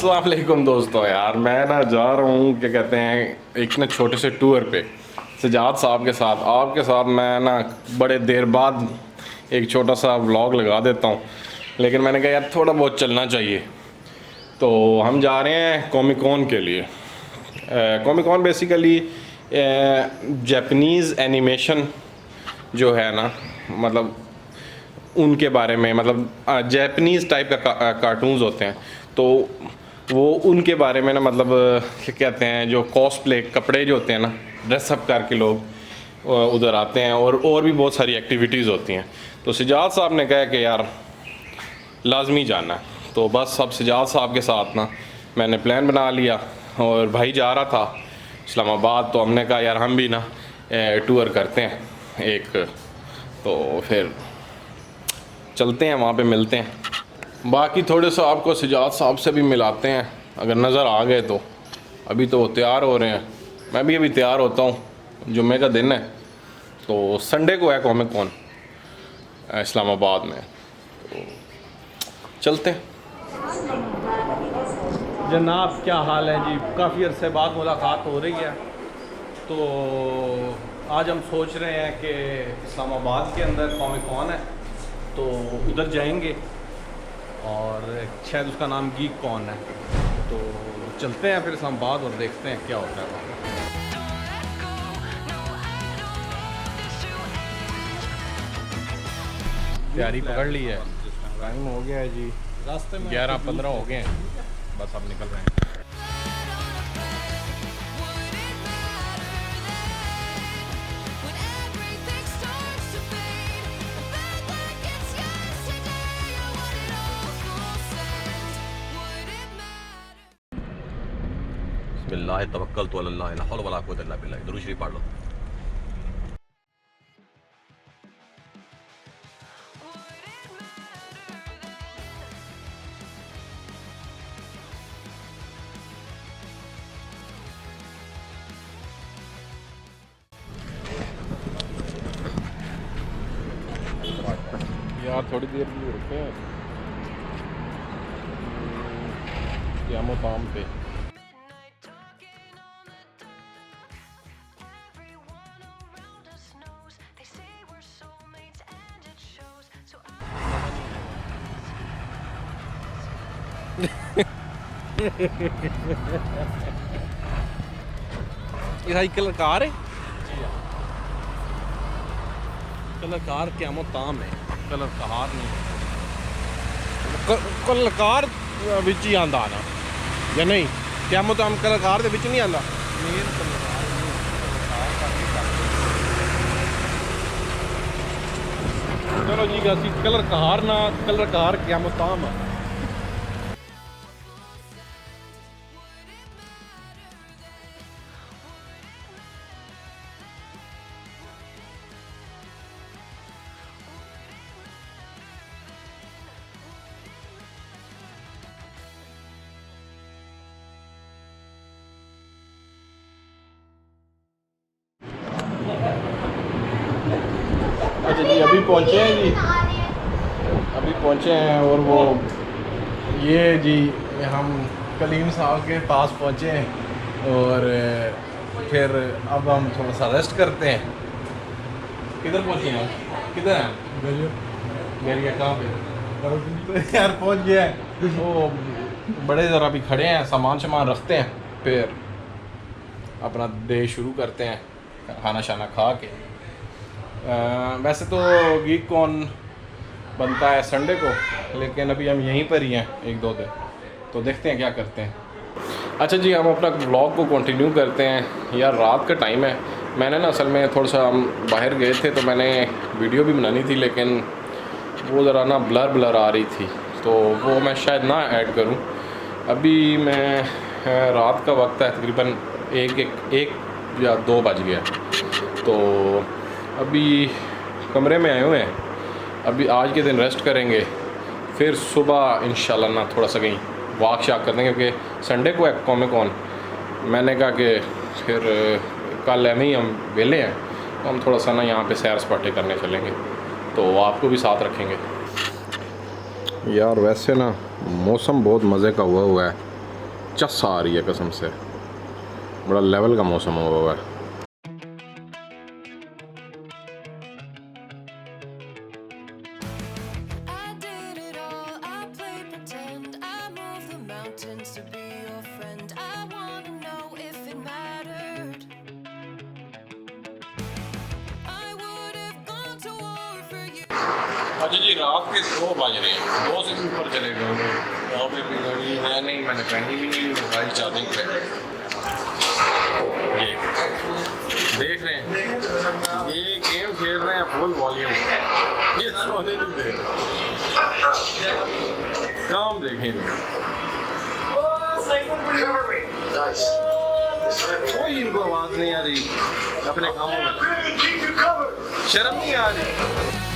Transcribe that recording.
अस्सलाम वालेकुम दोस्तों। यार मैं ना जा रहा हूँ, क्या कहते हैं, एक ना छोटे से टूर पे सजाद साहब के साथ। आपके साथ मैं ना बड़े देर बाद एक छोटा सा व्लॉग लगा देता हूँ, लेकिन मैंने कहा यार थोड़ा बहुत चलना चाहिए। तो हम जा रहे हैं कॉमिक कॉन के लिए। Comic con basically Japanese animation जो है ना, मतलब उनके बारे में, मतलब जापानीज़ टाइप का कार्टून्स होते हैं, तो वो उनके बारे में ना, मतलब क्या कहते हैं, जो कॉस्प्ले कपड़े जो होते हैं ना, ड्रेसअप करके लोग उधर आते हैं, और भी बहुत सारी एक्टिविटीज़ होती हैं। तो सजाद साहब ने कहा कि यार लाजमी जाना है। तो बस अब सजाद साहब के साथ ना मैंने प्लान बना लिया, और भाई जा रहा था इस्लामाबाद, तो हमने कहा यार हम भी ना टूर करते हैं एक। तो फिर चलते हैं, वहाँ पे मिलते हैं। बाकी थोड़े सा आपको सजाद साहब से भी मिलाते हैं, अगर नज़र आ गए तो। अभी तो वो तैयार हो रहे हैं, मैं भी अभी तैयार होता हूँ। जुम्मे का दिन है, तो संडे को है कॉमिक कॉन इस्लामाबाद में, तो चलते हैं। जनाब क्या हाल है जी? काफ़ी अरसे बाद मुलाकात हो रही है। तो आज हम सोच रहे हैं कि इस्लामाबाद के अंदर कॉमिक कॉन है, तो उधर जाएंगे, और शायद उसका नाम गीक कॉन है। तो चलते हैं फिर इस्लामाबाद और देखते हैं क्या होता है वहाँ। तैयारी पकड़ ली है, टाइम हो गया है जी, रास्ते में 11:15 हो गए हैं, बस अब निकल रहे हैं। बिस्मिल्लाह तवक्कलतु अल्लाह ला हौला वला कुव्वता इल्ला बिल्लाह। दुरूद शरीफ पढ़ लो। यार थोड़ी देर के लिए रुके हैं क़यामत पे। ये हाई कलर कार है, कलर कार क़यामत ताम है, कलर कार नहीं, कलर कार विच ही आंदा ना, या नहीं? क़यामत ताम कलर कार दे विच नहीं आंदा। चलो जी, असी कलर कार ना, कलर कार क़यामत ताम है। अच्छा जी, अभी पहुँचे हैं जी, अभी पहुँचे हैं, और वो ये जी हम कलीम साहब के पास पहुँचे हैं, और फिर अब हम थोड़ा सा रेस्ट करते हैं। किधर पहुँचे हैं? किधर हैं? गलिया कहाँ पे? यार पहुँच गया है। वो बड़े ज़रा अभी खड़े हैं, सामान शामान रखते हैं, फिर अपना डे शुरू करते हैं खाना शाना खा के। वैसे तो गीक कॉन बनता है संडे को, लेकिन अभी हम यहीं पर ही हैं 1-2 दिन, तो देखते हैं क्या करते हैं। अच्छा जी, हम अपना व्लॉग को कंटिन्यू करते हैं। यार रात का टाइम है, मैंने ना असल में थोड़ा सा, हम बाहर गए थे, तो मैंने वीडियो भी बनानी थी, लेकिन वो ज़रा ना ब्लर आ रही थी, तो वो मैं शायद ना ऐड करूं। अभी मैं रात का वक्त है, तकरीबन एक या 2 बज गया, तो अभी कमरे में आए हुए हैं। अभी आज के दिन रेस्ट करेंगे, फिर सुबह इंशाल्लाह ना थोड़ा सा कहीं वॉक शाक करते हैं, क्योंकि संडे को है कॉमिक कॉन। मैंने कहा कि फिर कल में ही हम वेले हैं, तो हम थोड़ा सा ना यहाँ पे सैर सपाटे करने चलेंगे, तो आपको भी साथ रखेंगे। यार वैसे ना मौसम बहुत मज़े का हुआ है, चस आ रही है कसम से, बड़ा लेवल का मौसम हुआ है। अच्छा जी, रात के 2 बज रहे हैं, 2 से भी ऊपर चले गए होंगे। यहाँ पे भी घड़ी है नहीं, मैंने पहनी भी नहीं, मोबाइल चार्जिंग पे। ये देख रहे हैं, ये गेम खेल रहे हैं फुल वॉल्यूम, ये सोने नहीं दे रहे। काम देखें, कोई इनको आवाज़ नहीं आ रही अपने कामों में, शर्म नहीं आ रही।